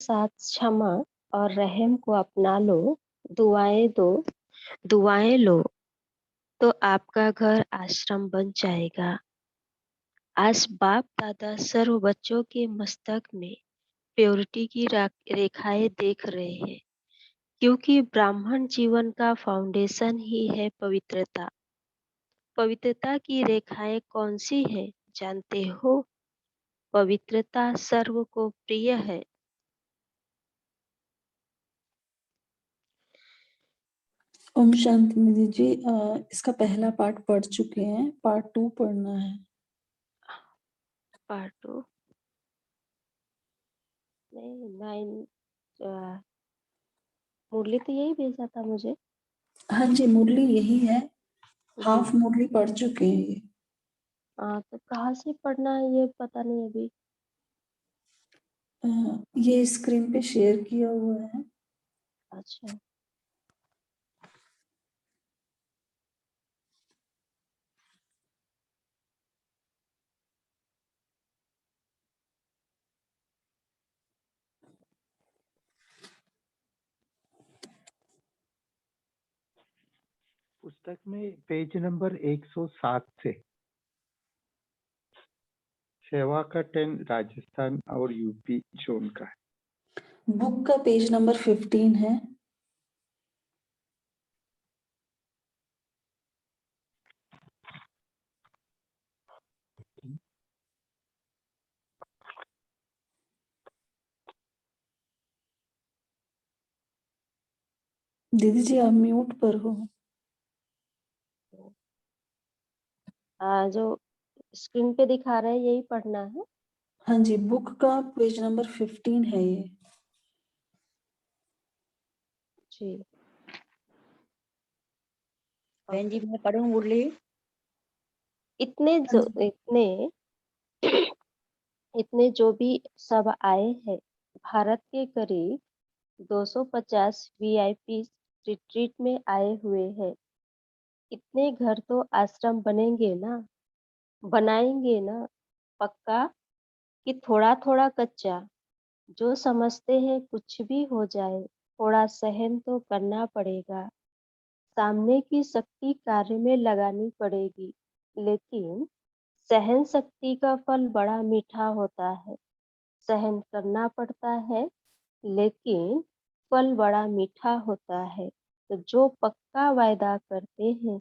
साथ क्षमा और रहम को अपना लो, दुआएं लो, तो आपका घर आश्रम बन जाएगा। आज बाप दादा सर्व बच्चों के मस्तक में प्योरिटी की रेखाएं देख रहे हैं, क्योंकि ब्राह्मण जीवन का फाउंडेशन ही है पवित्रता। पवित्रता की रेखाएं कौन सी है जानते हो? पवित्रता सर्व को प्रिय है। ओम शांति निधि जी, इसका पहला पार्ट पढ़ चुके हैं, पार्ट 2 पढ़ना है। पार्ट 2 नहीं, 9 मुरली तो यही भेजा था मुझे। हाँ जी, मुरली यही है, हाफ मुरली पढ़ चुके हैं ये। तो कहाँ से पढ़ना है ये पता नहीं अभी। ये स्क्रीन पे शेयर किया हुआ है। अच्छा, पुस्तक में पेज नंबर 107 से सेवा का 10 राजस्थान और यूपी जोन का है। बुक का पेज नंबर 15 है। दीदी जी आप म्यूट पर हो। जो स्क्रीन पे दिखा रहा है यही पढ़ना है। हाँ जी, बुक का पेज नंबर 15 है ये। जी, बहन जी मैं पढ़ूं मुरली? इतने इतने जो भी सब आए हैं, भारत के करीब 250 वीआईपी रिट्रीट में आए हुए हैं। इतने घर तो आश्रम बनेंगे ना, बनाएंगे ना, पक्का कि थोड़ा थोड़ा कच्चा। जो समझते हैं कुछ भी हो जाए, थोड़ा सहन तो करना पड़ेगा। सामने की शक्ति कार्य में लगानी पड़ेगी, लेकिन सहन शक्ति का फल बड़ा मीठा होता है। सहन करना पड़ता है, लेकिन फल बड़ा मीठा होता है। तो जो पक्का वायदा करते हैं,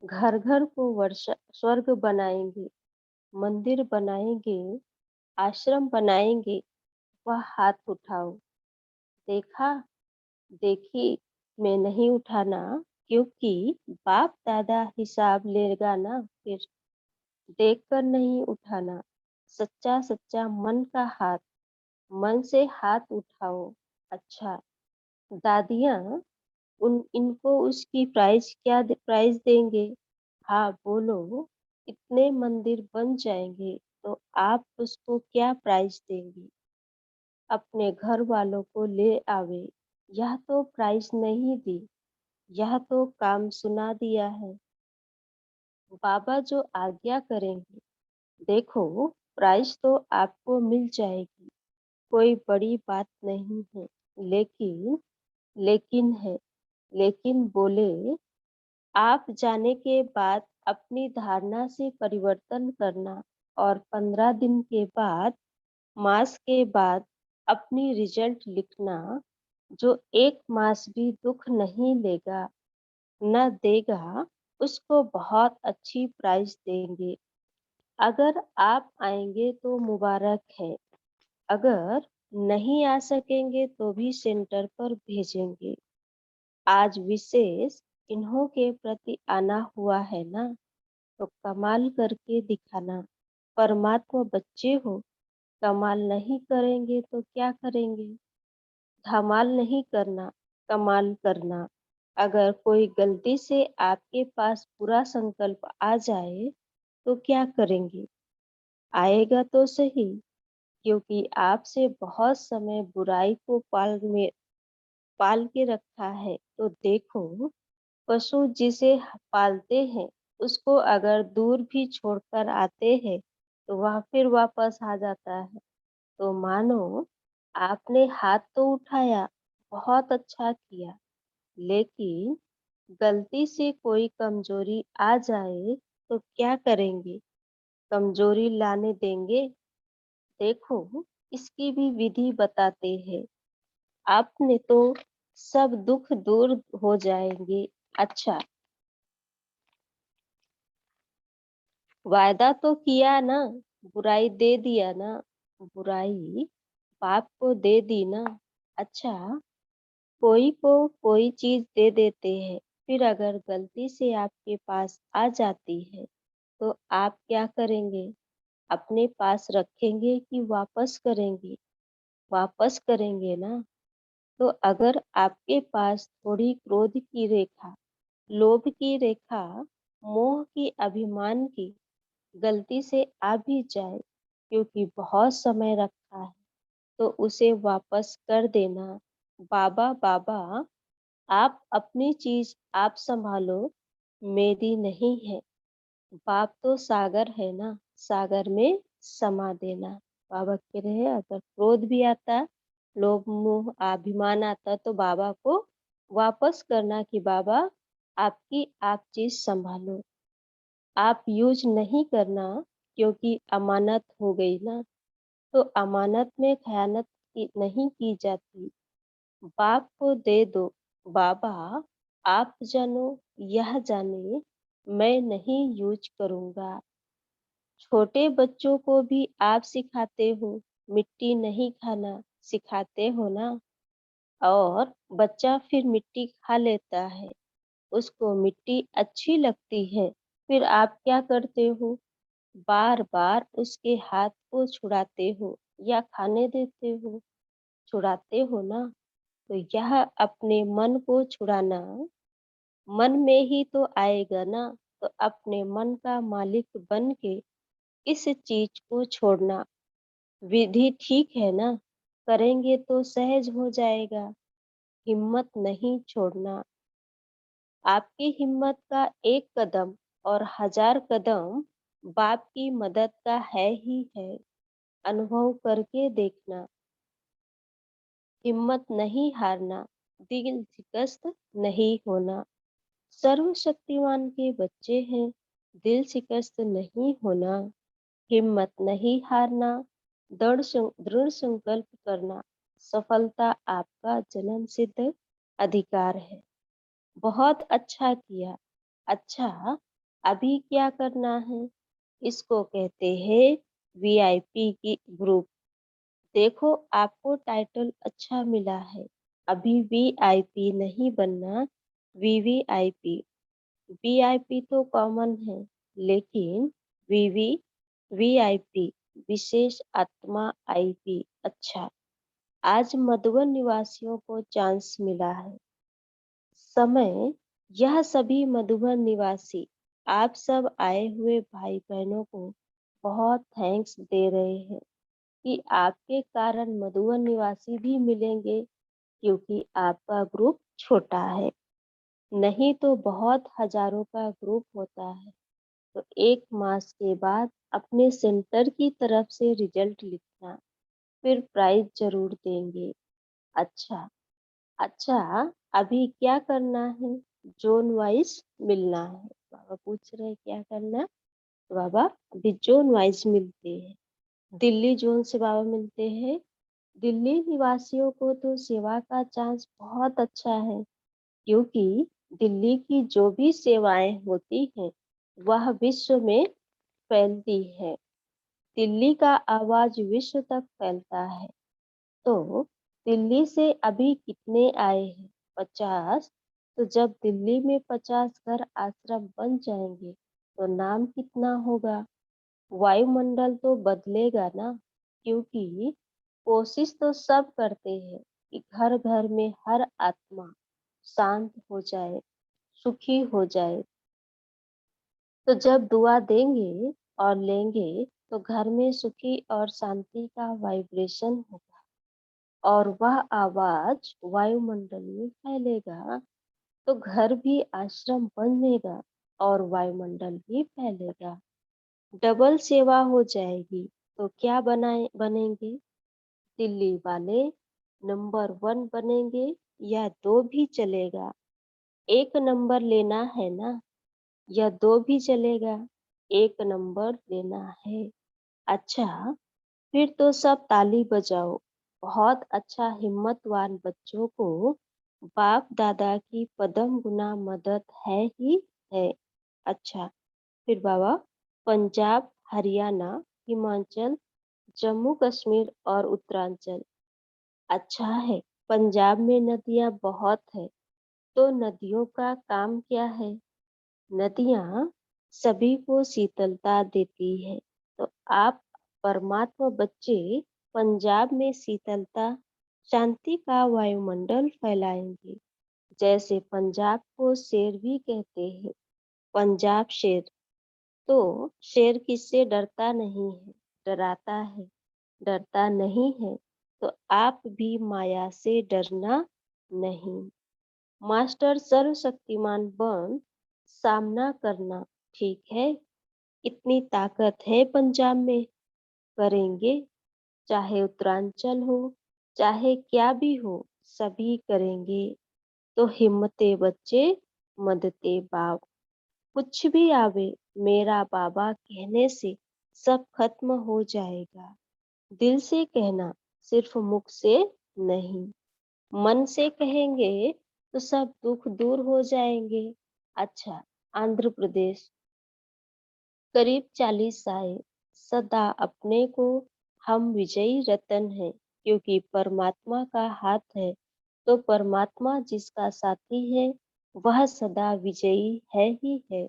घर घर को स्वर्ग बनाएंगे, मंदिर बनाएंगे, आश्रम बनाएंगे, वह हाथ उठाओ। देखा देखी मैं नहीं उठाना, क्योंकि बाप दादा हिसाब लेगा ना फिर। देखकर नहीं उठाना, सच्चा सच्चा मन का हाथ, मन से हाथ उठाओ। अच्छा, दादियाँ इनको उसकी प्राइस देंगे? हाँ बोलो। इतने मंदिर बन जाएंगे तो आप उसको क्या प्राइस देंगी? अपने घर वालों को ले आवे। यह तो प्राइस नहीं दी, यह तो काम सुना दिया है। बाबा जो आज्ञा करेंगे, देखो प्राइस तो आपको मिल जाएगी, कोई बड़ी बात नहीं है। लेकिन है, लेकिन बोले आप जाने के बाद अपनी धारणा से परिवर्तन करना, और 15 दिन के बाद, मास के बाद अपनी रिजल्ट लिखना। जो 1 मास भी दुख नहीं लेगा, न देगा, उसको बहुत अच्छी प्राइस देंगे। अगर आप आएंगे तो मुबारक है, अगर नहीं आ सकेंगे तो भी सेंटर पर भेजेंगे। आज विशेष इन्हों के प्रति आना हुआ है ना, तो कमाल करके दिखाना। परमात्मा बच्चे हो, कमाल नहीं करेंगे तो क्या करेंगे? धमाल नहीं करना, कमाल करना। अगर कोई गलती से आपके पास बुरा संकल्प आ जाए तो क्या करेंगे? आएगा तो सही, क्योंकि आपसे बहुत समय बुराई को पाल के रखा है। तो देखो, पशु जिसे पालते हैं, उसको अगर दूर भी छोड़कर आते हैं तो वह फिर वापस आ जाता है। तो मानो आपने हाथ तो उठाया, बहुत अच्छा किया, लेकिन गलती से कोई कमजोरी आ जाए तो क्या करेंगे? कमजोरी लाने देंगे? देखो, इसकी भी विधि बताते हैं। आपने तो सब दुख दूर हो जाएंगे। अच्छा, वायदा तो किया ना, बुराई दे दिया ना, बुराई पाप को दे दी ना। अच्छा, कोई को कोई चीज दे देते हैं, फिर अगर गलती से आपके पास आ जाती है तो आप क्या करेंगे? अपने पास रखेंगे कि वापस करेंगे? वापस करेंगे ना। तो अगर आपके पास थोड़ी क्रोध की रेखा, लोभ की रेखा, मोह की, अभिमान की गलती से आ भी जाए, क्योंकि बहुत समय रखा है, तो उसे वापस कर देना। बाबा बाबा, आप अपनी चीज आप संभालो, मेरी नहीं है। बाप तो सागर है ना, सागर में समा देना। बाबा कह रहे हैं, अगर क्रोध भी आता, लोभ मोह अभिमान आता, तो बाबा को वापस करना कि बाबा आपकी आप चीज संभालो, आप यूज नहीं करना, क्योंकि अमानत हो गई ना। तो अमानत में खयानत नहीं की जाती। बाप को दे दो। बाबा आप जानो, यह जाने, मैं नहीं यूज करूंगा। छोटे बच्चों को भी आप सिखाते हो, मिट्टी नहीं खाना सिखाते हो ना। और बच्चा फिर मिट्टी खा लेता है, उसको मिट्टी अच्छी लगती है, फिर आप क्या करते हो? बार बार उसके हाथ को छुड़ाते हो या खाने देते हो? छुड़ाते हो ना। तो यह अपने मन को छुड़ाना, मन में ही तो आएगा ना। तो अपने मन का मालिक बन के इस चीज को छोड़ना। विधि ठीक है ना, करेंगे तो सहज हो जाएगा। हिम्मत नहीं छोड़ना। आपकी हिम्मत का एक कदम और 1000 कदम बाप की मदद का है ही है। अनुभव करके देखना। हिम्मत नहीं हारना, दिल शिकस्त नहीं होना। सर्वशक्तिमान के बच्चे हैं, दिल शिकस्त नहीं होना, हिम्मत नहीं हारना, दृढ़ संकल्प करना। सफलता आपका जन्म सिद्ध अधिकार है। बहुत अच्छा किया। अच्छा, अभी क्या करना है? इसको कहते हैं वीआईपी की ग्रुप। देखो, आपको टाइटल अच्छा मिला है। अभी वीआईपी नहीं बनना, वीवीआईपी। वीआईपी तो कॉमन है, लेकिन वीवी वीआईपी विशेष आत्मा आईपी। अच्छा, आज मधुबन निवासियों को चांस मिला है। समय, यह सभी मधुबन निवासी आप सब आए हुए भाई बहनों को बहुत थैंक्स दे रहे हैं कि आपके कारण मधुबन निवासी भी मिलेंगे, क्योंकि आपका ग्रुप छोटा है। नहीं तो बहुत हजारों का ग्रुप होता है। तो 1 मास के बाद अपने सेंटर की तरफ से रिजल्ट लिखना, फिर प्राइज जरूर देंगे। अच्छा, अच्छा, अभी क्या करना है? जोन वाइज मिलना है। बाबा पूछ रहे हैं क्या करना है? तो बाबा अभी जोन वाइज मिलते हैं। दिल्ली जोन से बाबा मिलते हैं। दिल्ली निवासियों को तो सेवा का चांस बहुत अच्छा है, क्योंकि दिल्ली की जो भी सेवाएं होती हैं वह विश्व में फैलती है। दिल्ली का आवाज विश्व तक फैलता है। तो दिल्ली से अभी कितने आए हैं? 50। तो जब दिल्ली में 50 घर आश्रम बन जाएंगे तो नाम कितना होगा? वायुमंडल तो बदलेगा ना, क्योंकि कोशिश तो सब करते हैं कि घर घर में हर आत्मा शांत हो जाए, सुखी हो जाए। तो जब दुआ देंगे और लेंगे तो घर में सुखी और शांति का वाइब्रेशन होगा, और वह आवाज वायुमंडल में फैलेगा, तो घर भी आश्रम बनेगा और वायुमंडल भी फैलेगा। डबल सेवा हो जाएगी। तो क्या बनेंगे? दिल्ली वाले नंबर 1 बनेंगे या 2 भी चलेगा? 1 नंबर लेना है ना, या 2 भी चलेगा? 1 नंबर लेना है। अच्छा, फिर तो सब ताली बजाओ। बहुत अच्छा, हिम्मतवान बच्चों को बाप दादा की पदम गुना मदद है ही है। अच्छा, फिर बाबा, पंजाब, हरियाणा, हिमाचल, जम्मू कश्मीर और उत्तरांचल। अच्छा है, पंजाब में नदियाँ बहुत है, तो नदियों का काम क्या है? नदियाँ सभी को शीतलता देती है, तो आप परमात्मा बच्चे पंजाब में शीतलता, शांति का वायुमंडल फैलाएंगे। जैसे पंजाब को शेर भी कहते हैं, पंजाब शेर। तो शेर किससे डरता नहीं है, डराता है। डरता नहीं है, तो आप भी माया से डरना नहीं। मास्टर सर्वशक्तिमान बन सामना करना, ठीक है? इतनी ताकत है पंजाब में, करेंगे। चाहे उत्तरांचल हो, चाहे क्या भी हो, सभी करेंगे। तो हिम्मते बच्चे, मदते बाप। कुछ भी आवे, मेरा बाबा कहने से सब खत्म हो जाएगा। दिल से कहना, सिर्फ मुख से नहीं। मन से कहेंगे तो सब दुख दूर हो जाएंगे। अच्छा, आंध्र प्रदेश। करीब 40 आए, सदा अपने को हम विजयी रतन है, क्योंकि परमात्मा का हाथ है। तो परमात्मा जिसका साथी है, वह सदा विजयी है ही है।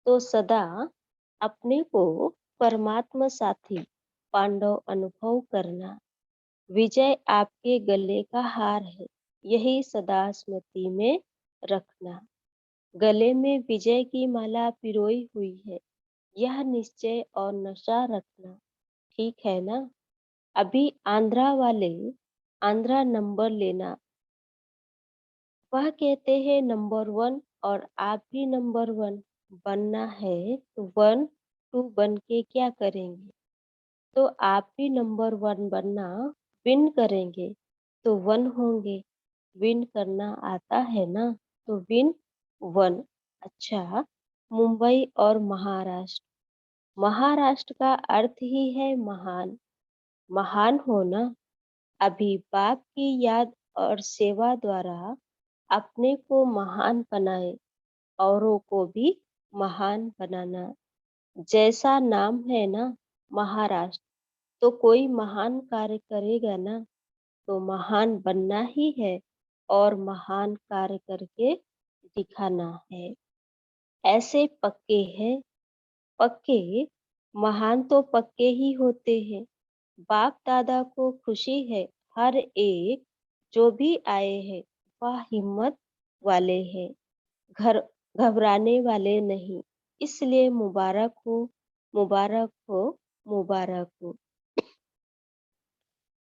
तो सदा अपने को परमात्मा साथी पांडव अनुभव करना। विजय आपके गले का हार है, यही सदा स्मृति में रखना। गले में विजय की माला पिरोई हुई है, यह निश्चय और नशा रखना, ठीक है ना? अभी आंध्रा वाले आंध्रा नंबर लेना। वह कहते हैं नंबर 1, और आप भी नंबर 1 बनना है, तो 1, 2 बन के क्या करेंगे? तो आप भी नंबर 1 बनना, विन करेंगे तो 1 होंगे। विन करना आता है ना, तो विन 1। अच्छा, मुंबई और महाराष्ट्र। महाराष्ट्र का अर्थ ही है महान। महान होना, अभी बाप की याद और सेवा द्वारा अपने को महान बनाए, औरों को भी महान बनाना। जैसा नाम है ना, महाराष्ट्र, तो कोई महान कार्य करेगा ना, तो महान बनना ही है और महान कार्य करके दिखाना है। ऐसे पक्के हैं, पक्के महान तो पक्के ही होते हैं। बाप दादा को खुशी है, हर एक जो भी आए हैं वह हिम्मत वाले हैं, घर घबराने वाले नहीं। इसलिए मुबारक हो, मुबारक हो, मुबारक हो।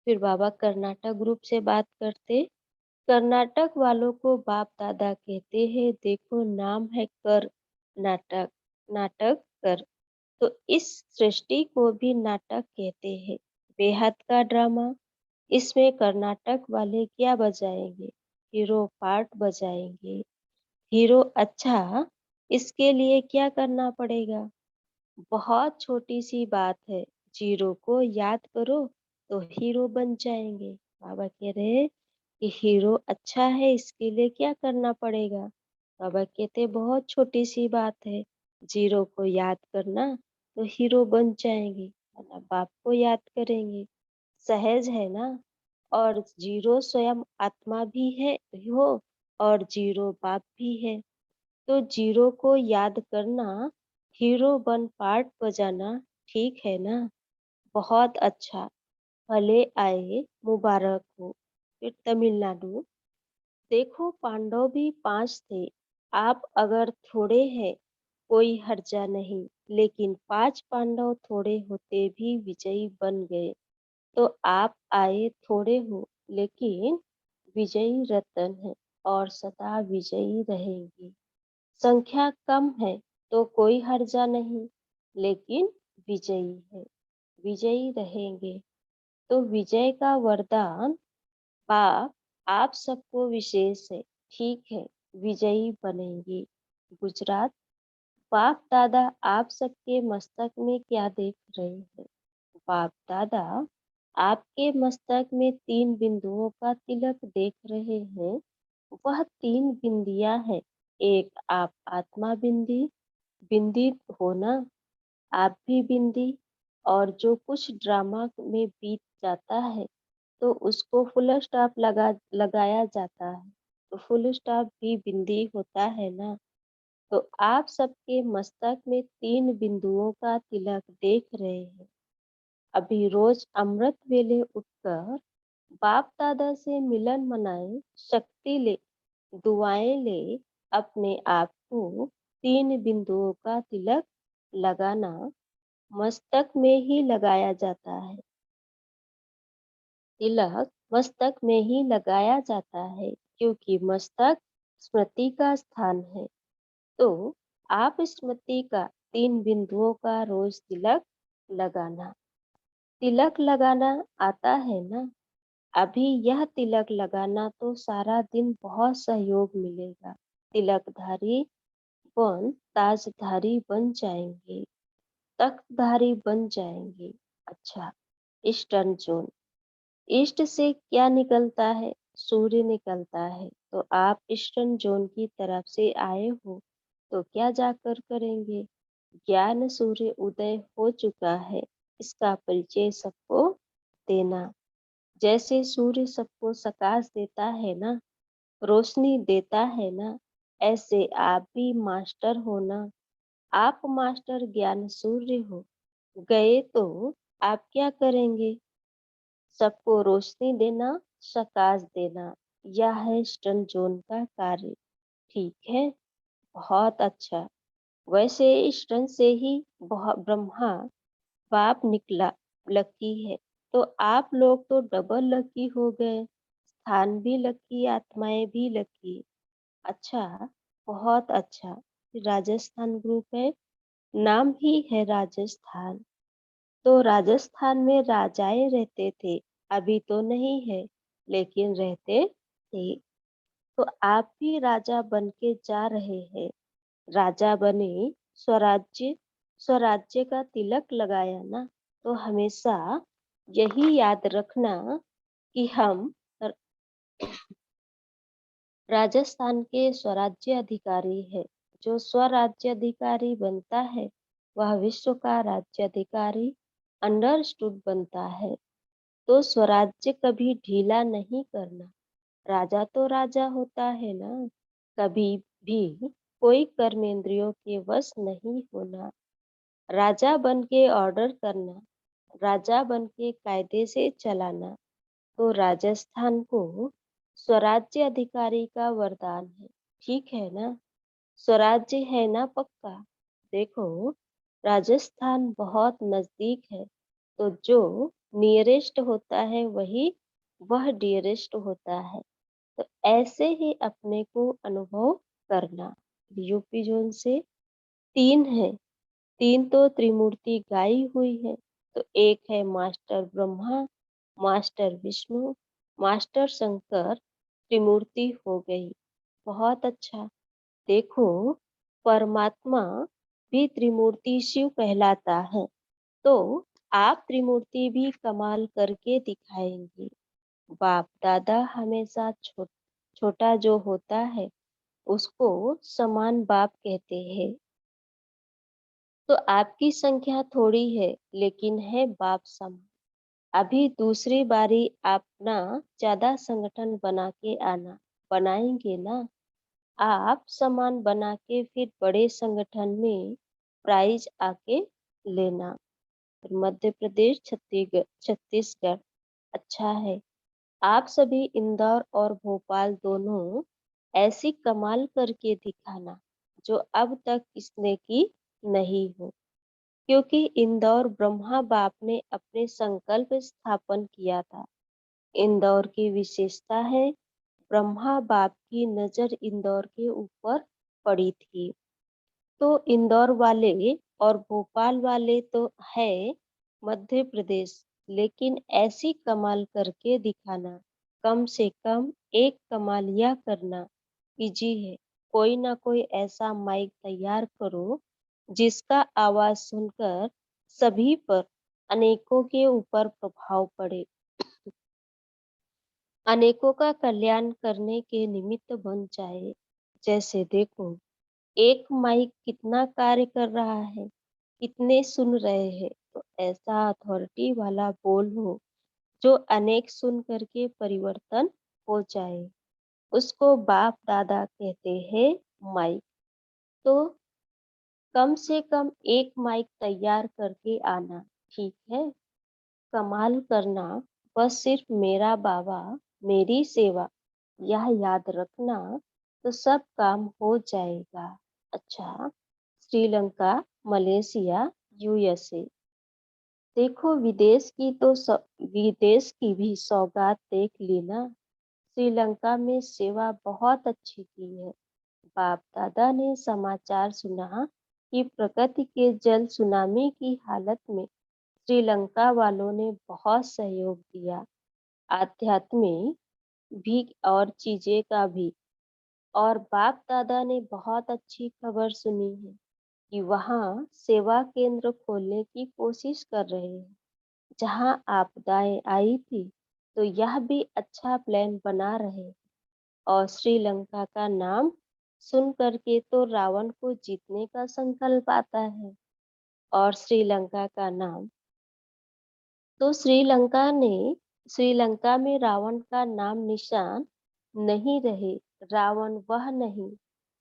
फिर बाबा कर्नाटक ग्रुप से बात करते। कर्नाटक वालों को बाप दादा कहते हैं, देखो नाम है कर नाटक, नाटक कर। तो इस सृष्टि को भी नाटक कहते हैं, बेहद का ड्रामा। इसमें कर्नाटक वाले क्या बजाएंगे? हीरो पार्ट बजाएंगे। हीरो, अच्छा, इसके लिए क्या करना पड़ेगा? बहुत छोटी सी बात है, जीरो को याद करो तो हीरो बन जाएंगे। बाबा कह रहे हैं कि हीरो अच्छा है, इसके लिए क्या करना पड़ेगा? बाबा कहते बहुत छोटी सी बात है, जीरो को याद करना तो हीरो बन जाएंगे, है ना? बाप को याद करेंगे, सहज है ना? और जीरो स्वयं आत्मा भी है हो, और जीरो बाप भी है। तो जीरो को याद करना, हीरो बन पार्ट बजाना, ठीक है ना? बहुत अच्छा, भले आए, मुबारक हो। फिर तमिलनाडु। देखो पांडव भी 5 थे, आप अगर थोड़े हैं कोई हर्जा नहीं, लेकिन 5 पांडव थोड़े होते भी विजयी बन गए। तो आप आए थोड़े हो, लेकिन विजयी रतन है और सदा विजयी रहेंगे। संख्या कम है तो कोई हर्जा नहीं, लेकिन विजयी है, विजयी रहेंगे। तो विजय का वरदान बाप आप सबको विशेष है। ठीक है, विजयी बनेंगे। गुजरात, बाप दादा आप सबके मस्तक में क्या देख रहे हैं? बाप दादा आपके मस्तक में 3 बिंदुओं का तिलक देख रहे हैं। वह 3 बिंदियां हैं। एक आप आत्मा बिंदी हो ना, आप भी बिंदी। और जो कुछ ड्रामा में बीत जाता है तो उसको फुल स्टॉप लगाया जाता है, तो फुल स्टॉप भी बिंदी होता है ना। तो आप सबके मस्तक में 3 बिंदुओं का तिलक देख रहे हैं। अभी रोज अमृत वेले उठकर बाप दादा से मिलन मनाए, शक्ति ले, दुआएं ले, अपने आप को 3 बिंदुओं का तिलक लगाना मस्तक में ही लगाया जाता है। तिलक मस्तक में ही लगाया जाता है क्योंकि मस्तक स्मृति का स्थान है। तो आप स्मृति का 3 बिंदुओं का रोज तिलक लगाना। तिलक लगाना आता है ना? अभी यह तिलक लगाना तो सारा दिन बहुत सहयोग मिलेगा। तिलकधारी बन ताजधारी बन जाएंगे, तख्तधारी बन जाएंगे। अच्छा, ईस्टर्न जोन, ईस्ट से क्या निकलता है? सूर्य निकलता है। तो आप ईस्टर्न जोन की तरफ से आए हो तो क्या जाकर करेंगे? ज्ञान सूर्य उदय हो चुका है, इसका परिचय सबको देना। जैसे सूर्य सबको प्रकाश देता है ना, रोशनी देता है ना, ऐसे आप भी मास्टर हो ना। आप मास्टर ज्ञान सूर्य हो गए तो आप क्या करेंगे? सबको रोशनी देना, प्रकाश देना। यह है ईस्टर्न जोन का कार्य। ठीक है, बहुत अच्छा। वैसे ईस्टर्न से ही ब्रह्मा बाप निकला, लकी है। तो आप लोग तो डबल लकी हो गए, स्थान भी लकी, आत्माएं भी लकी। अच्छा, बहुत अच्छा। राजस्थान ग्रुप है, नाम ही है राजस्थान। तो राजस्थान में राजाएं रहते थे, अभी तो नहीं है, लेकिन रहते थे। तो आप भी राजा बन के जा रहे हैं। राजा बने, स्वराज्य, स्वराज्य का तिलक लगाया ना, तो हमेशा यही याद रखना कि हम राजस्थान के स्वराज्य अधिकारी है। जो स्वराज्य अधिकारी बनता है वह विश्व का राज्य अधिकारी अंडरस्टूड बनता है। तो स्वराज्य कभी ढीला नहीं करना। राजा तो राजा होता है ना, कभी भी कोई कर्मेंद्रियों के वश नहीं होना। राजा बन के ऑर्डर करना, राजा बन के कायदे से चलाना। तो राजस्थान को स्वराज्य अधिकारी का वरदान है। ठीक है ना? स्वराज्य है ना पक्का? देखो, राजस्थान बहुत नजदीक है, तो जो नियरेस्ट होता है वह डियरेस्ट होता है। तो ऐसे ही अपने को अनुभव करना। यूपी जोन से 3 है, 3 तो त्रिमूर्ति गाई हुई है। तो एक है master Brahma, master Vishnu, master Shankar, Trimurti हो गई। बहुत अच्छा। देखो, परमात्मा भी त्रिमूर्ति शिव कहलाता है। तो आप त्रिमूर्ति भी कमाल करके दिखाएंगे। बाप दादा हमेशा छोटा जो होता है उसको समान बाप कहते हैं। तो आपकी संख्या थोड़ी है लेकिन है बाप समान। अभी दूसरी बारी अपना ज्यादा संगठन बना के आना, बनाएंगे ना? आप सामान बना के फिर बड़े संगठन में प्राइज आके लेना। मध्य प्रदेश, छत्तीसगढ़ अच्छा है। आप सभी इंदौर और भोपाल दोनों ऐसी कमाल करके दिखाना जो अब तक किसने की नहीं हो। क्योंकि इंदौर ब्रह्मा बाप ने अपने संकल्प स्थापन किया था। इंदौर की विशेषता है, ब्रह्मा बाप की नजर इंदौर के ऊपर पड़ी थी। तो इंदौर वाले और भोपाल वाले तो है मध्य प्रदेश, लेकिन ऐसी कमाल करके दिखाना, कम से कम एक कमाल यह करना इजी है। कोई ना कोई ऐसा माइक तैयार करो जिसका आवाज सुनकर सभी पर, अनेकों के ऊपर प्रभाव पड़े, अनेकों का कल्याण करने के निमित्त बन जाए। जैसे देखो, एक माइक कितना कार्य कर रहा है, कितने सुन रहे हैं, तो ऐसा अथॉरिटी वाला बोल हो जो अनेक सुन करके परिवर्तन हो जाए, उसको बाप दादा कहते हैं माइक। तो कम से कम एक माइक तैयार करके आना, ठीक है। कमाल करना, बस सिर्फ मेरा बाबा, मेरी सेवा, यह याद रखना, तो सब काम हो जाएगा। अच्छा, श्रीलंका, मलेशिया, यूएसए, देखो विदेश की भी सौगात देख ली ना। श्रीलंका में सेवा बहुत अच्छी की है। बाप दादा ने समाचार सुना कि प्रकृति के जल सुनामी की हालत में श्रीलंका वालों ने बहुत सहयोग दिया, आध्यात्मिक भी और चीजें का भी। और बाप दादा ने बहुत अच्छी खबर सुनी है कि वहाँ सेवा केंद्र खोलने की कोशिश कर रहे हैं। जहाँ आपदाएं आई थी, तो यह भी अच्छा प्लान बना रहे। और श्रीलंका का नाम सुन करके तो रावण को जीतने का संकल्प आता है। और श्रीलंका का नाम, तो श्रीलंका में रावण का नाम निशान नहीं रहे। रावण वह नहीं,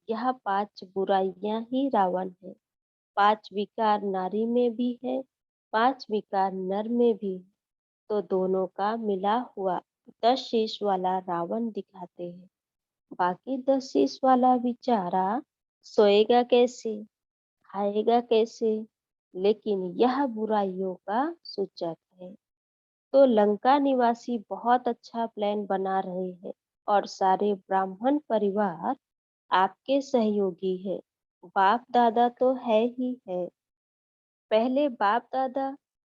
यह 5 बुराइयां ही रावण है। 5 विकार नारी में भी है, 5 विकार नर में भी है। तो दोनों का मिला हुआ 10 शीश वाला रावण दिखाते हैं। बाकी 10 शीश वाला बेचारा सोएगा कैसे, खाएगा कैसे, लेकिन यह बुराइयों का सूचक है। तो लंका निवासी बहुत अच्छा प्लान बना रहे हैं और सारे ब्राह्मण परिवार आपके सहयोगी है। बाप दादा तो है ही है, पहले बाप दादा,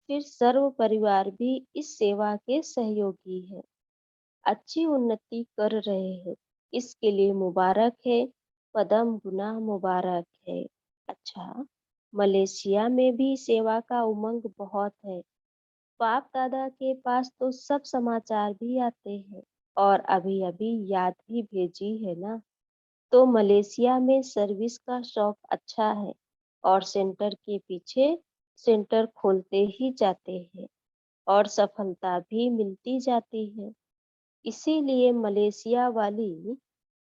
फिर सर्व परिवार भी इस सेवा के सहयोगी है। अच्छी उन्नति कर रहे हैं, इसके लिए मुबारक है, पदम गुना मुबारक है। अच्छा, मलेशिया में भी सेवा का उमंग बहुत है। बाप दादा के पास तो सब समाचार भी आते हैं, और अभी अभी याद भी भेजी है ना। तो मलेशिया में सर्विस का शौक अच्छा है, और सेंटर के पीछे सेंटर खोलते ही जाते हैं, और सफलता भी मिलती जाती है। इसीलिए मलेशिया वाली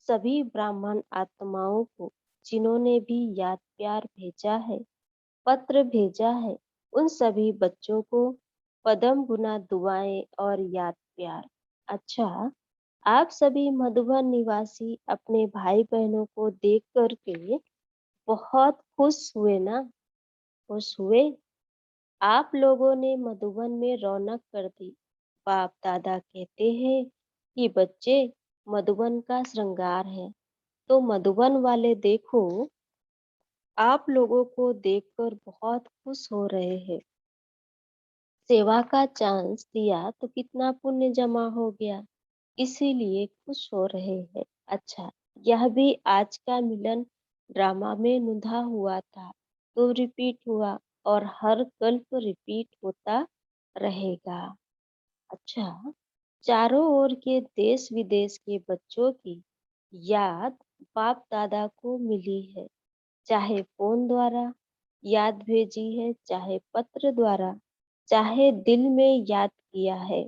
सभी ब्राह्मण आत्माओं को, जिन्होंने भी याद प्यार भेजा है, पत्र भेजा है, उन सभी बच्चों को पदम गुना दुआएं और याद प्यार। अच्छा, आप सभी मधुबन निवासी अपने भाई बहनों को देख करके बहुत खुश हुए ना? खुश हुए? आप लोगों ने मधुबन में रौनक कर दी। बाप दादा कहते हैं कि बच्चे मधुबन का श्रृंगार है। तो मधुबन वाले देखो, आप लोगों को देखकर बहुत खुश हो रहे हैं। सेवा का चांस दिया तो कितना पुण्य जमा हो गया, इसीलिए खुश हो रहे हैं। अच्छा, यह भी आज का मिलन ड्रामा में नुधा हुआ था, तो रिपीट हुआ, और हर कल्प रिपीट होता रहेगा। अच्छा, चारों ओर के देश विदेश के बच्चों की याद बाप दादा को मिली है, चाहे फोन द्वारा याद भेजी है, चाहे पत्र द्वारा, चाहे दिल में याद किया है।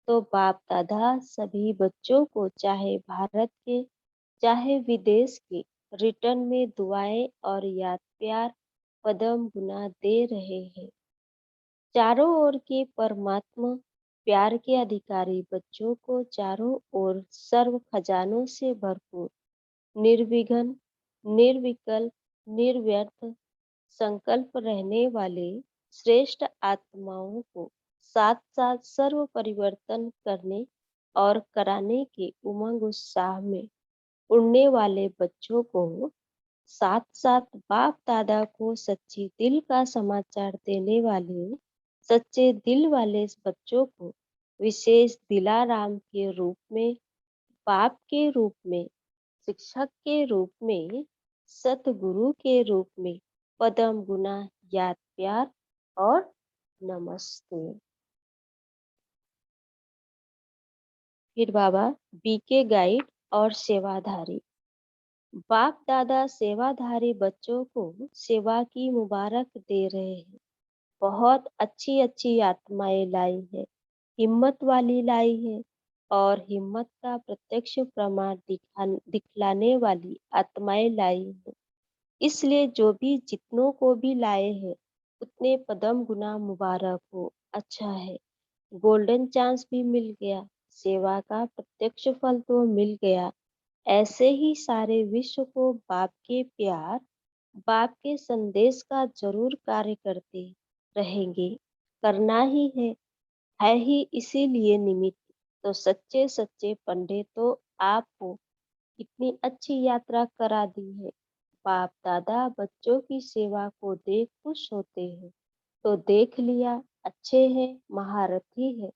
तो बाप दादा सभी बच्चों को, चाहे भारत के चाहे विदेश के, रिटर्न में दुआएं और याद प्यार पदम गुना दे रहे हैं। चारों ओर के परमात्मा प्यार के अधिकारी बच्चों को चारों ओर सर्व खजानों से भरपूर, निर्विघ्न, निर्विकल्प, निर्व्यर्थ संकल्प रहने वाले श्रेष्ठ आत्माओं को साथ साथ सर्व परिवर्तन करने और कराने के उमंग उत्साह में उड़ने वाले बच्चों को साथ साथ बाप दादा को सच्ची दिल का समाचार देने वाले सच्चे दिल वाले बच्चों को विशेष दिलाराम के रूप में, बाप के रूप में, शिक्षक के रूप में, सतगुरु के रूप में पदम गुना याद प्यार और नमस्ते। फिर बाबा बीके गाइड और सेवाधारी। बाप दादा सेवाधारी बच्चों को सेवा की मुबारक दे रहे हैं। बहुत अच्छी अच्छी आत्माएं लाई है, हिम्मत वाली लाई है और हिम्मत का प्रत्यक्ष प्रमाण दिखलाने वाली आत्माएं लाई है। इसलिए जो भी जितनों को भी लाए हैं उतने पदम गुना मुबारक हो। अच्छा है, गोल्डन चांस भी मिल गया, सेवा का प्रत्यक्ष फल तो मिल गया। ऐसे ही सारे विश्व को बाप के प्यार, बाप के संदेश का जरूर कार्य करते रहेंगे। करना ही है ही इसीलिए निमित्त। तो सच्चे सच्चे पंडित तो आपको इतनी अच्छी यात्रा करा दी है। बाप दादा बच्चों की सेवा को देख खुश होते हैं। तो देख लिया, अच्छे हैं, महारथी है,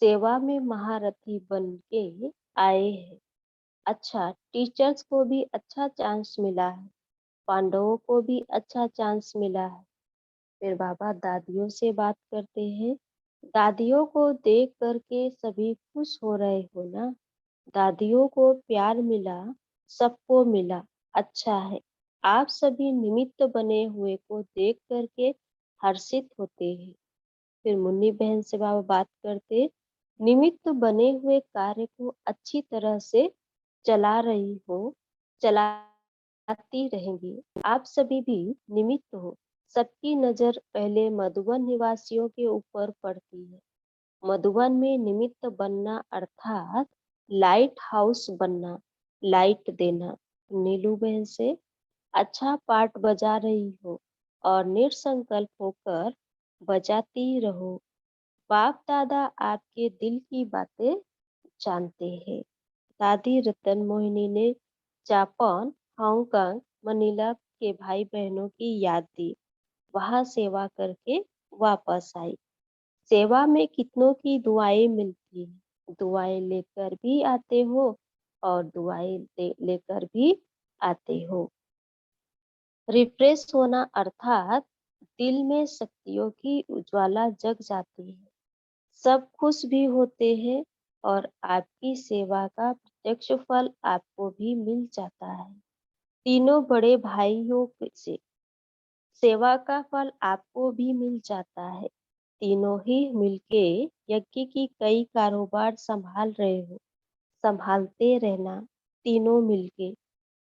सेवा में महारथी बन के आए हैं। अच्छा, टीचर्स को भी अच्छा चांस मिला है, पांडवों को भी अच्छा चांस मिला है। फिर बाबा दादियों से बात करते हैं। दादियों को देख करके सभी खुश हो रहे हो ना? दादियों को प्यार मिला, सबको मिला। अच्छा है, आप सभी निमित्त बने हुए को देख करके हर्षित होते हैं। फिर मुन्नी बहन से बाबा बात करते, निमित्त बने हुए कार्य को अच्छी तरह से चला रही हो, चलाती रहेंगी। आप सभी भी निमित्त हो। सबकी नजर पहले मधुबन निवासियों के ऊपर पड़ती है। मधुबन में निमित्त बनना अर्थात लाइट हाउस बनना, लाइट देना। नीलू बहन से अच्छा पाठ बजा रही हो और निसंकल्प होकर बजाती रहो। बाप दादा आपके दिल की बातें जानते हैं। दादी रतन मोहिनी ने जापान, हांगकांग, मनीला के भाई बहनों की याद दी। वहां सेवा करके वापस आई। सेवा में कितनों की दुआएं मिलती हैं। दुआएं लेकर भी आते हो और दुआएं लेकर भी आते हो। रिफ्रेश होना अर्थात दिल में शक्तियों की उज्ज्वला जग जाती है। सब खुश भी होते हैं और आपकी सेवा का प्रत्यक्ष फल आपको भी मिल जाता है। तीनों बड़े भाइयों से सेवा का फल आपको भी मिल जाता है। तीनों ही मिलके यज्ञ की कई कारोबार संभाल रहे हो, संभालते रहना। तीनों मिलके,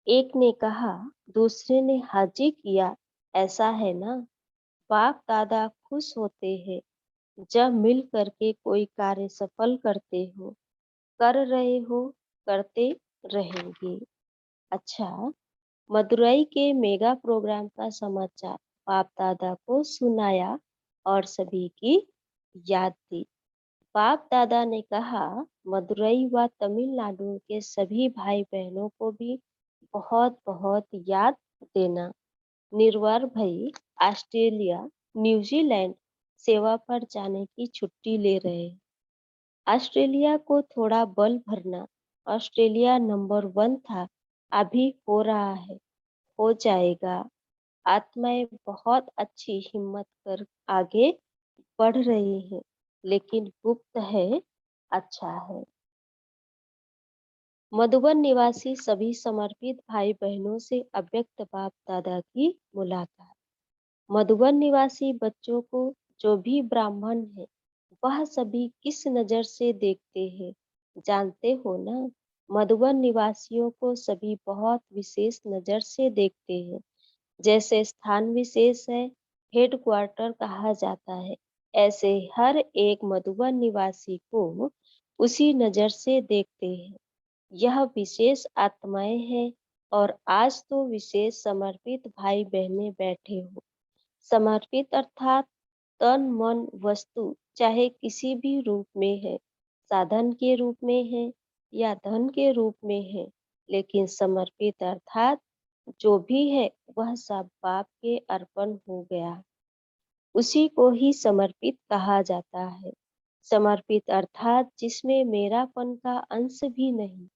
एक ने कहा, दूसरे ने हाजी किया, ऐसा है ना? बाप दादा खुश होते हैं जब मिल करके कोई कार्य सफल करते हो, कर रहे हो, करते रहेंगे। अच्छा, मदुरई के मेगा प्रोग्राम का समाचार बाप दादा को सुनाया और सभी की याद दी। बाप दादा ने कहा, मदुरई व तमिलनाडु के सभी भाई बहनों को भी बहुत बहुत याद देना। निर्वार भाई ऑस्ट्रेलिया, न्यूजीलैंड सेवा पर जाने की छुट्टी ले रहे हैं। ऑस्ट्रेलिया को थोड़ा बल भरना। ऑस्ट्रेलिया नंबर 1 था, अभी हो रहा है, हो जाएगा। आत्माएं बहुत अच्छी हिम्मत कर आगे बढ़ रही हैं, लेकिन गुप्त है, अच्छा है। मधुबन निवासी सभी समर्पित भाई बहनों से अव्यक्त बाप दादा की मुलाकात। मधुबन निवासी बच्चों को जो भी ब्राह्मण है वह सभी किस नजर से देखते हैं, जानते हो ना? मधुबन निवासियों को सभी बहुत विशेष नजर से देखते हैं। जैसे स्थान विशेष है, हेड क्वार्टर कहा जाता है, ऐसे हर एक मधुबन निवासी को उसी नजर से देखते हैं। यह विशेष आत्माएं हैं और आज तो विशेष समर्पित भाई बहनें बैठे हो। समर्पित अर्थात तन मन वस्तु चाहे किसी भी रूप में है, साधन के रूप में है या धन के रूप में है, लेकिन समर्पित अर्थात जो भी है वह सब बाप के अर्पण हो गया। उसी को ही समर्पित कहा जाता है। समर्पित अर्थात जिसमें मेरापन का अंश भी नहीं,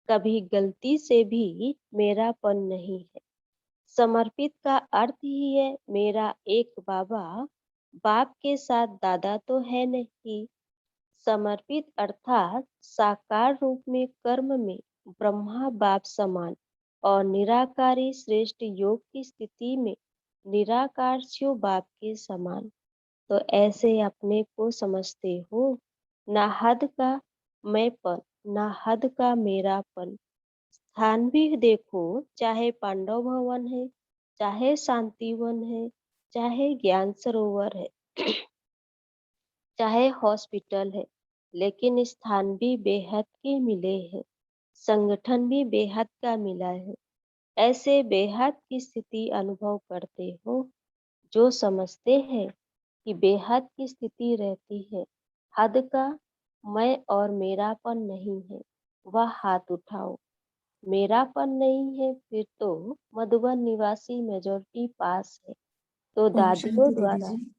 कभी गलती से भी मेरापन नहीं है। समर्पित का अर्थ ही है मेरा एक बाबा, बाप के साथ दादा तो है नहीं। समर्पित अर्थात साकार रूप में कर्म में ब्रह्मा बाप समान और निराकारी श्रेष्ठ योग की स्थिति में निराकार शिव बाप के समान। तो ऐसे अपने को समझते हो, ना हद का मैंपन, ना हद का मेरापन। स्थान भी देखो, चाहे पांडव भवन है, चाहे शांतिवन है, चाहे ज्ञान सरोवर है, चाहे हॉस्पिटल है, लेकिन स्थान भी बेहद के मिले हैं, संगठन भी बेहद का मिला है। ऐसे बेहद की स्थिति अनुभव करते हो, जो समझते हैं कि बेहद की स्थिति रहती है, हद का मैं और मेरापन नहीं है, वह हाथ उठाओ। मेरापन नहीं है फिर तो मधुबन निवासी मेजोरिटी पास है। तो ओम दादियों शांति दीदी द्वारा जी।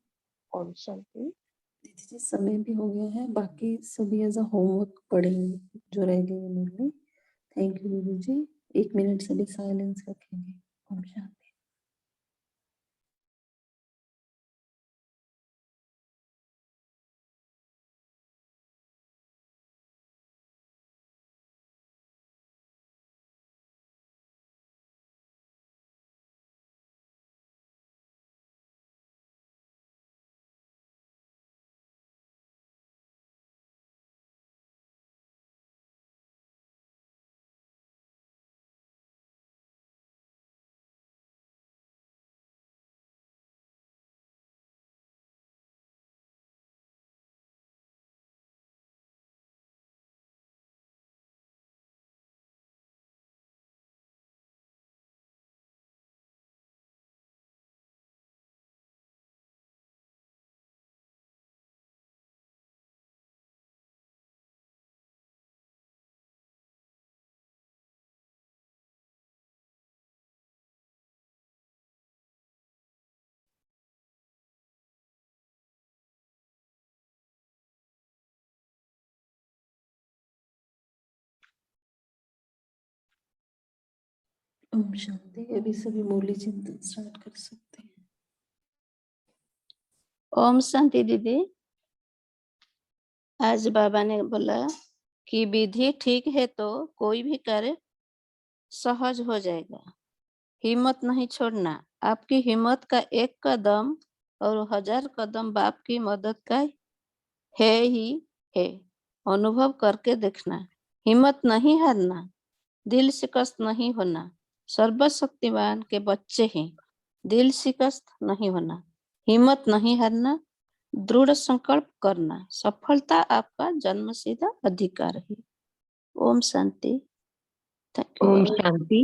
ओम शांति। दीदी जी समय भी हो गया है, बाकी सभी एज अ होमवर्क पढ़ेंगे जो रह गए उन्होंने। थैंक यू दीदी जी। 1 मिनट सभी साइलेंस रखेंगे। ओम शांति। ओम शांति। अभी सभी मुरली चिंतन स्टार्ट कर सकते हैं। ओम शांति दीदी। आज बाबा ने बोला कि विधि ठीक है तो कोई भी कार्य सहज हो जाएगा। हिम्मत नहीं छोड़ना। आपकी हिम्मत का एक कदम और 1000 कदम बाप की मदद का है ही है। अनुभव करके देखना। हिम्मत नहीं हारना, दिल शिकस्त नहीं होना। सर्वशक्तिमान के बच्चे हैं, दिल शिकस्त नहीं होना, हिम्मत नहीं हारना, दृढ़ संकल्प करना। सफलता आपका जन्मसिद्ध अधिकार है। ओम शांति। थैंक यू ओम बाबा। शांति।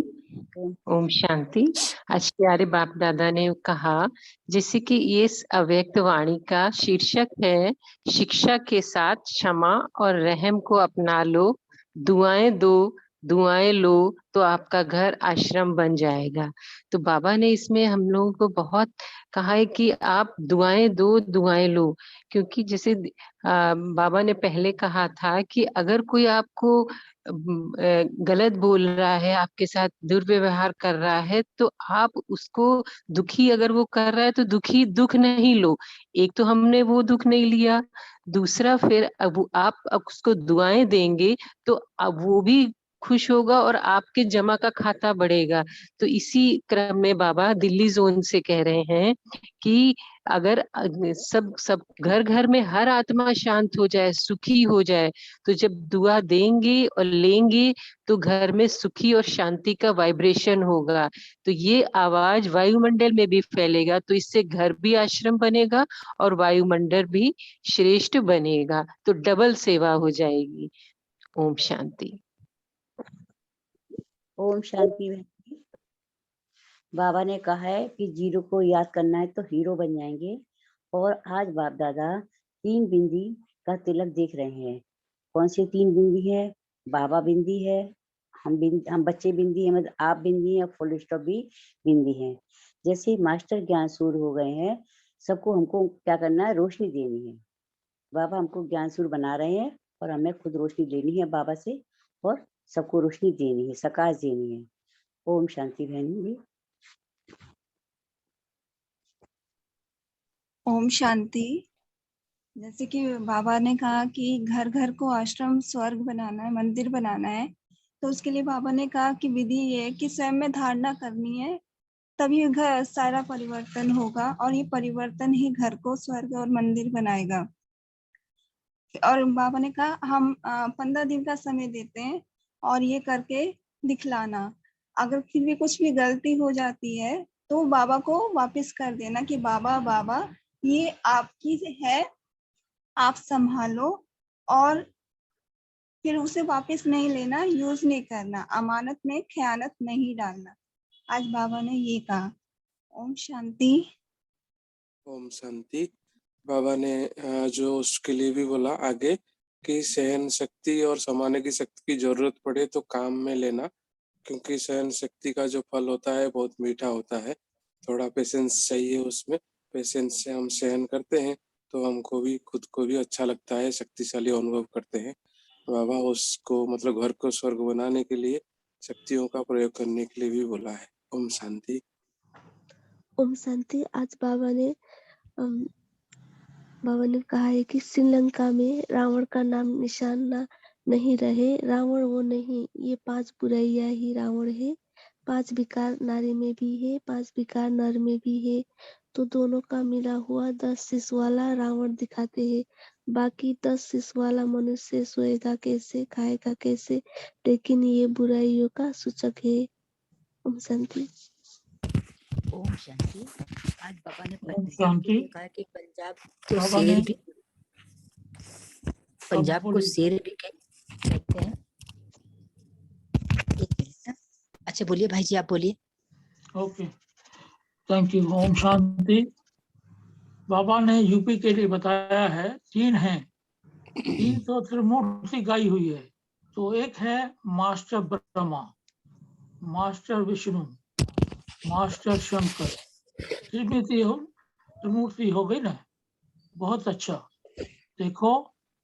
ओम शांति। आज प्यारे बाप दादा ने कहा जैसे कि ये अव्यक्त वाणी का शीर्षक है, शिक्षा के साथ क्षमा और रहम को अपना लो, दुआएं दो, दुआएं लो तो आपका घर आश्रम बन जाएगा। तो बाबा ने इसमें हम लोगों को बहुत कहा है कि आप दुआएं दो, दुआएं लो, क्योंकि जैसे बाबा ने पहले कहा था कि अगर कोई आपको गलत बोल रहा है, आपके साथ दुर्व्यवहार कर रहा है, तो आप उसको दुखी अगर वो कर रहा है तो दुख नहीं लो। एक तो हमने वो दुख नहीं लिया, दूसरा फिर अब आप उसको दुआएं देंगे तो अब वो भी खुश होगा और आपके जमा का खाता बढ़ेगा। तो इसी क्रम में बाबा दिल्ली जोन से कह रहे हैं कि अगर सब घर घर में हर आत्मा शांत हो जाए, सुखी हो जाए, तो जब दुआ देंगे और लेंगे तो घर में सुखी और शांति का वाइब्रेशन होगा, तो ये आवाज वायुमंडल में भी फैलेगा, तो इससे घर भी आश्रम बनेगा और वायुमंडल भी श्रेष्ठ बनेगा, तो डबल सेवा हो जाएगी। ओम शांति। ओम शांति बहन जी। बाबा ने कहा है कि जीरो को याद करना है तो हीरो बन जाएंगे। और आज बाप दादा 3 बिंदी का तिलक देख रहे हैं। कौन सी 3 बिंदी है? बाबा बिंदी है, हम बच्चे बिंदी है, मतलब आप बिंदी है, फुल स्टॉप भी बिंदी है। जैसे मास्टर ज्ञान शुरू हो गए हैं, सबको हमको क्या करना है, रोशनी देनी है। बाबा हमको ज्ञान स्वरूप बना रहे हैं और हमें खुद रोशनी लेनी है बाबा से और सबको रोशनी देनी है, सकाश देनी है। ओम शांति बहन जी। ओम शांति। जैसे कि बाबा ने कहा कि घर घर को आश्रम स्वर्ग बनाना है, मंदिर बनाना है, तो उसके लिए बाबा ने कहा कि विधि ये है कि स्वयं में धारणा करनी है, तभी घर सारा परिवर्तन होगा और ये परिवर्तन ही घर को स्वर्ग और मंदिर बनाएगा। और बाबा ने कहा हम 15 दिन का समय देते हैं और ये करके दिखलाना। अगर फिर भी कुछ भी गलती हो जाती है तो बाबा को वापस कर देना कि बाबा बाबा ये आपकी है, आप संभालो, और फिर उसे वापस नहीं लेना, यूज नहीं करना, अमानत में खयानत नहीं डालना। आज बाबा ने ये कहा। ओम शांति। ओम शांति। बाबा ने जो उसके लिए भी बोला आगे कि सहन शक्ति और समाने की शक्ति की जरूरत पड़े तो काम में लेना, क्योंकि सहन शक्ति का जो फल होता है बहुत मीठा होता है। थोड़ा पेशेंस चाहिए उसमें, पेशेंस से हम सहन करते हैं तो हमको भी खुद को भी अच्छा लगता है, शक्तिशाली अनुभव करते हैं। बाबा उसको मतलब घर को स्वर्ग बनाने के लिए शक्तियों का प्रयोग करने के लिए भी बोला है। ओम शांति। ओम शांति। आज बाबा ने कहा है कि श्रीलंका में रावण का नाम निशान नहीं रहे। रावण वो नहीं, ये 5 बुराइयां ही रावण है। 5 विकार नारी में भी है, 5 विकार नर में भी है। तो दोनों का मिला हुआ 10 शीश वाला रावण दिखाते हैं। बाकी 10 शीश वाला मनुष्य सोएगा कैसे, खाएगा कैसे, लेकिन ये बुराइयों का सूचक है। ओम शांति। ओम शांति। आज बाबा ने ओम शांति। कहा कि पंजाब को शेर भी, पंजाब को शेर भी कहते हैं। एक मिनट। अच्छा बोलिए भाई जी, आप बोलिए। Okay, thank you. ओम शांति। बाबा ने यूपी के लिए बताया है 3 हैं, 3 तो त्रिमूर्ति गाई हुई है। तो एक है master Brahma, master Vishnu, master Shankar. Trimurti हो गई ना, बहुत अच्छा। देखो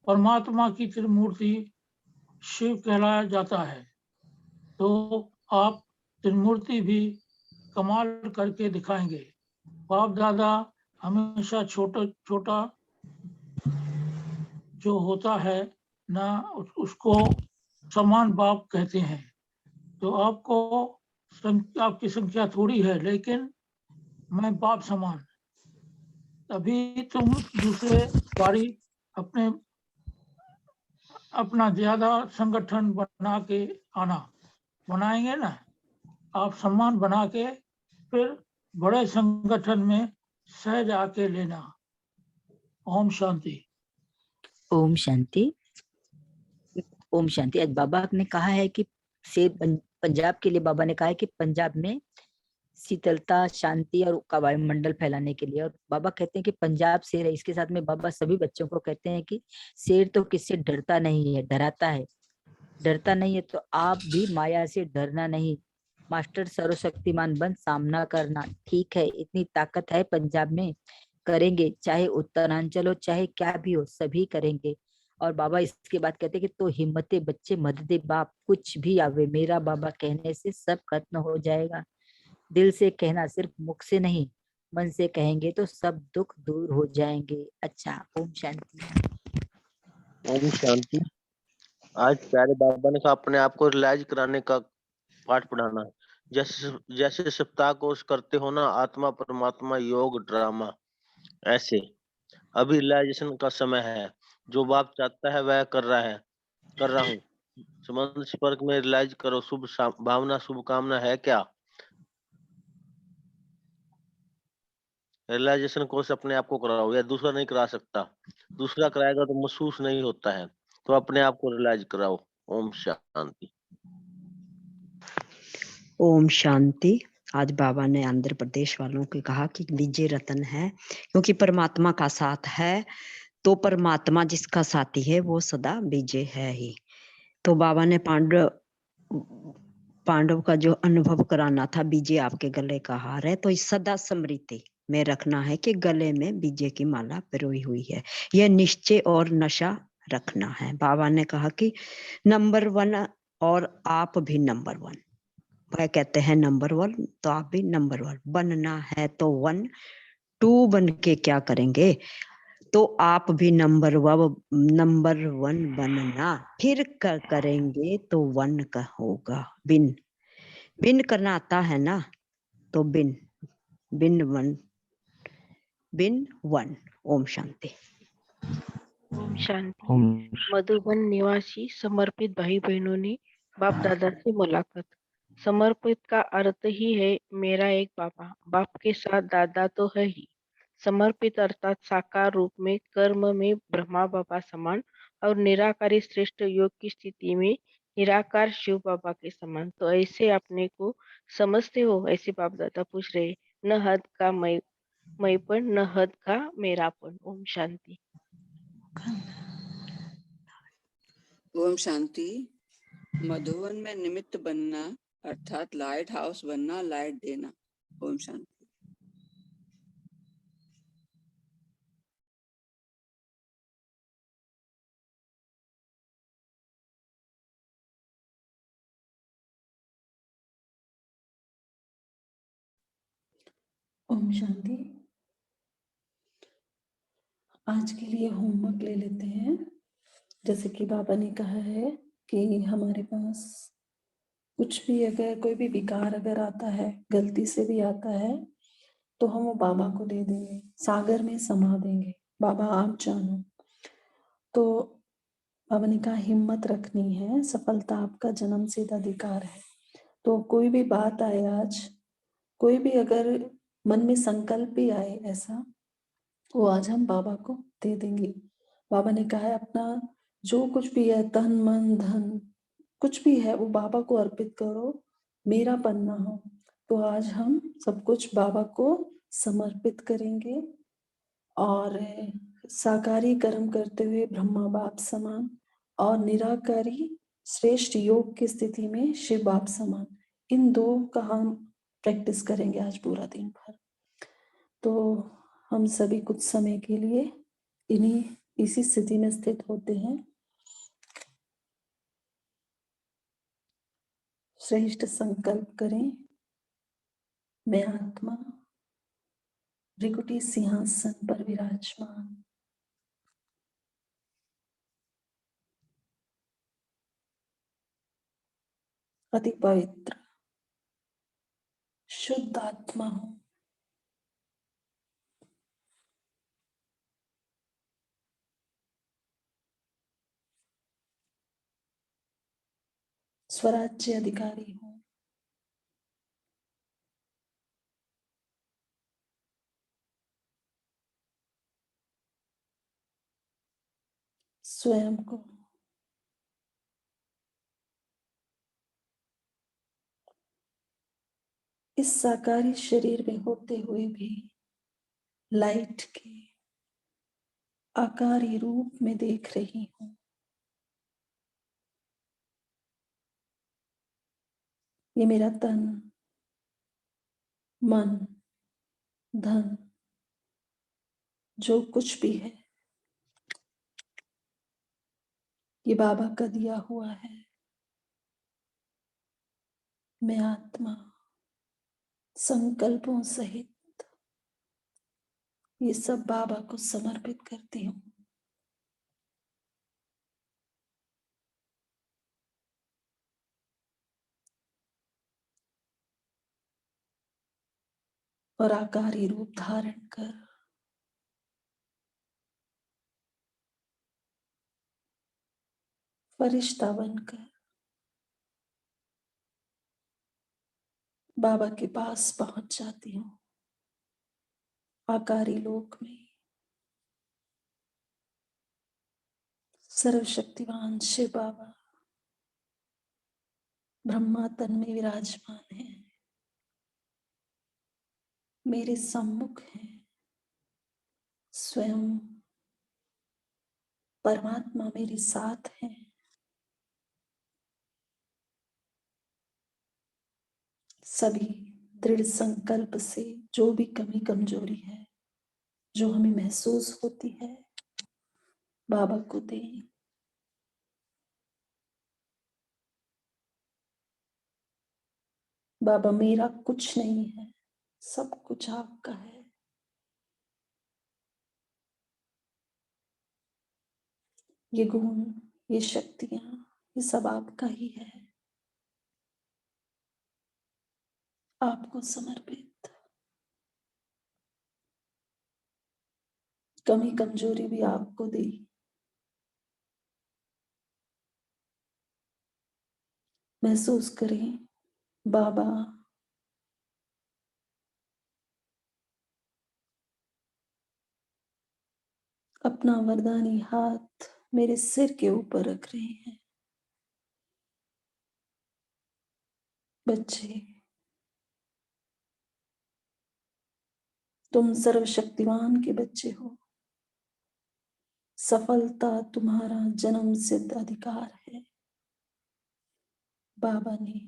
परमात्मा की त्रिमूर्ति शिव कहलाया जाता है, तो आप त्रिमूर्ति भी कमाल करके दिखाएंगे। बाप दादा हमेशा छोटा छोटा जो होता है ना, उसको समान बाप कहते हैं। तो आपको आपकी संख्या थोड़ी है, लेकिन मैं बाप समान। तभी तुम दूसरे बारी अपना ज्यादा संगठन बना के आना। बनाएंगे ना आप सम्मान बना के, फिर बड़े संगठन में सहज आके लेना। ओम शांति। ओम शांति। ओम शांति। आज बाबा ने कहा है कि पंजाब के लिए बाबा ने कहा है कि पंजाब में शीतलता, शांति और का वायुमंडल फैलाने के लिए। और बाबा कहते हैं कि पंजाब शेर है। इसके साथ में बाबा सभी बच्चों को कहते हैं कि शेर तो किससे डरता नहीं है, डराता है। डरता नहीं है तो आप भी माया से डरना नहीं। मास्टर सर्वशक्तिमान बन सामना करना। ठीक है, इतनी ताकत है पंजाब में, करेंगे। चाहे उत्तरांचल हो, चाहे क्या भी हो, सभी करेंगे। और बाबा इसके बाद कहते कि तो हिम्मते बच्चे मददे बाप, कुछ भी आवे मेरा बाबा कहने से सब खत्म हो जाएगा। दिल से कहना, सिर्फ मुख से नहीं, मन से कहेंगे तो सब दुख दूर हो जाएंगे। अच्छा, ओम शांति। ओम शांति। आज प्यारे बाबा ने कहा अपने आप को रियलाइज कराने का पाठ पढ़ाना। जैसे सप्ताह कोर्स करते हो ना, आत्मा परमात्मा योग ड्रामा, ऐसे अभी रियलाइजेशन का समय है। जो बाप चाहता है वह कर रहा हूँ। संबंध संपर्क में रियलाइज करो। शुभ भावना शुभकामना है क्या? रियलाइजेशन कोर्स अपने आप को कराओ, या दूसरा नहीं करा सकता। दूसरा कराएगा तो महसूस नहीं होता है, तो अपने आप को रियलाइज कराओ। ओम शांति। ओम शांति। आज बाबा ने आंध्र प्रदेश वालों को कहा कि विजय रतन है, क्योंकि परमात्मा का साथ है तो परमात्मा जिसका साथी है वो सदा विजय है ही। तो बाबा ने पांडव का जो अनुभव कराना था, विजय आपके गले का हार है, तो सदा स्मृति में रखना है कि गले में बीजे की माला पिरोई हुई है। यह निश्चय और नशा रखना है। बाबा ने कहा कि नंबर 1 और आप भी नंबर 1। वह कहते हैं नंबर 1 तो आप भी नंबर 1 बनना है। तो 1 2 बन के क्या करेंगे? तो आप भी नंबर 1 बनना, फिर करेंगे तो 1 का होगा। बिन बिन करना आता है ना, तो बिन 1 ओम शांति। ओम शांति। मधुबन निवासी समर्पित भाई बहनों ने बाप दादा से मुलाकात। समर्पित का अर्थ ही है मेरा एक बाबा, बाप के साथ दादा तो है ही। समर्पित अर्थात साकार रूप में, कर्म में ब्रह्मा बाबा समान और निराकारी श्रेष्ठ योग की स्थिति में निराकार शिव बाबा के समान। तो ऐसे अपने को समझते हो? ऐसे बाप दादा पूछ रहे। न हद का मैंपन, न हद का मेरापन। ओम शांति। ओम शांति। मधुबन में निमित्त बनना अर्थात लाइट हाउस बनना, लाइट देना। ओम शांति। ओम शांति। आज के लिए होमवर्क ले लेते हैं। जैसे कि बाबा ने कहा है कि हमारे पास कुछ भी अगर कोई भी विकार अगर आता है, गलती से भी आता है, तो हम वो बाबा को दे देंगे, सागर में समा देंगे। बाबा आप जानो। तो बाबा ने कहा हिम्मत रखनी है, सफलता आपका जन्मसिद्ध अधिकार है। तो कोई भी बात आए आज, कोई भी अगर मन में संकल्प भी आए ऐसा, वो आज हम बाबा को दे देंगे। बाबा ने कहा है अपना जो कुछ भी है, तन मन धन कुछ भी है, वो बाबा को अर्पित करो, मेरा पन्ना हो। तो आज हम सब कुछ बाबा को समर्पित करेंगे और साकारी कर्म करते हुए ब्रह्मा बाप समान और निराकारी श्रेष्ठ योग की स्थिति में शिव बाप समान, इन 2 का हम प्रैक्टिस करेंगे आज पूरा दिन भर। तो हम सभी कुछ समय के लिए इसी स्थिति में स्थित होते हैं। श्रेष्ठ संकल्प करें। मैं आत्मा भृकुटी सिंहासन पर विराजमान, अति पवित्र शुद्ध आत्मा हूं। स्वराज्य अधिकारी हूं। स्वयं को इस साकारी शरीर में होते हुए भी लाइट के आकारी रूप में देख रही हूं। ये मेरा तन मन धन जो कुछ भी है, ये बाबा का दिया हुआ है। मैं आत्मा संकल्पों सहित ये सब बाबा को समर्पित करती हूँ। और आकारी रूप धारण कर फरिश्ता बनकर बाबा के पास पहुंच जाती हूँ। आकारी लोक में सर्वशक्तिवान शिव बाबा ब्रह्मा तन में विराजमान है, मेरे सम्मुख है। स्वयं परमात्मा मेरे साथ है। सभी दृढ़ संकल्प से जो भी कमी कमजोरी है जो हमें महसूस होती है बाबा को दें। बाबा मेरा कुछ नहीं है, सब कुछ आपका है। ये गुण, ये शक्तियां, ये सब आपका ही है, आपको समर्पित। कमी कमजोरी भी आपको दी। महसूस करें बाबा अपना वरदानी हाथ मेरे सिर के ऊपर रख रहे हैं। बच्चे, तुम सर्वशक्तिमान के बच्चे हो। सफलता तुम्हारा जन्म सिद्ध अधिकार है। बाबा ने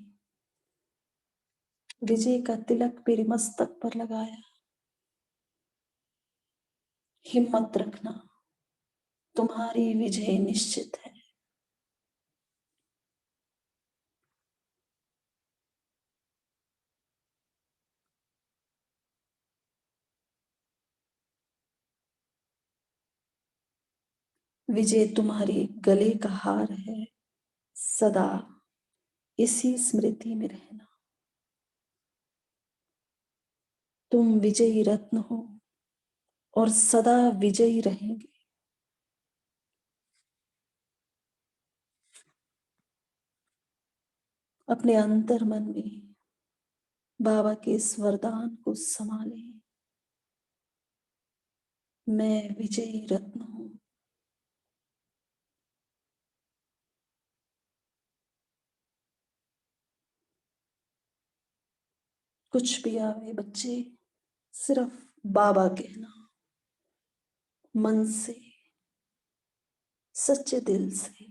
विजय का तिलक मेरे मस्तक पर लगाया। हिम्मत रखना, तुम्हारी विजय निश्चित है। विजय तुम्हारे गले का हार है। सदा इसी स्मृति में रहना। तुम विजयी रत्न हो और सदा विजयी रहेंगे। अपने अंतर मन में बाबा के इस वरदान को संभालें। मैं विजयी रत्न हूं। कुछ भी आवे बच्चे, सिर्फ बाबा कहना, मन से, सच्चे दिल से।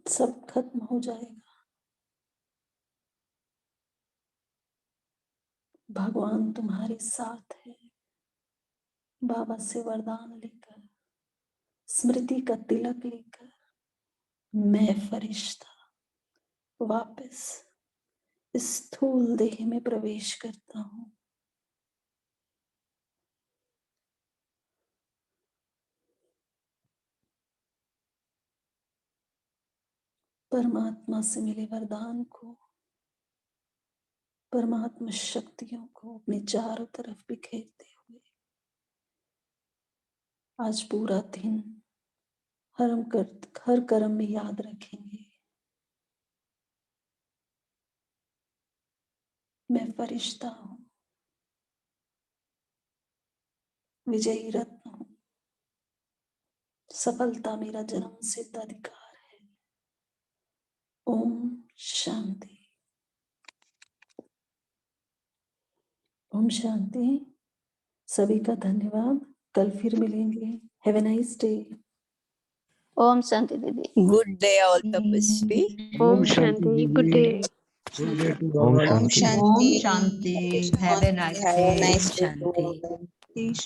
सब खत्म हो जाएगा। भगवान तुम्हारे साथ है। बाबा से वरदान लेकर, स्मृति का तिलक लेकर, मैं फरिश्ता वापस इस स्थूल देह में प्रवेश करता हूं। परमात्मा से मिले वरदान को, परमात्मा शक्तियों को अपने चारों तरफ बिखेरते हुए आज पूरा दिन हर कर्म में याद रखेंगे, मैं फरिश्ता हूं, विजयी रत्न हूं, सफलता मेरा जन्म सिद्ध अधिकार है। ओम शांति। ओम शांति। सभी का धन्यवाद। कल फिर मिलेंगे। Have a nice day. ओम शांति दीदी। Good day, all tapasvi. ओम शांति। Good day. ओम Om शांति। Shanti. ओम शांति। Have a nice Have a day. nice ओम day to शांति। all.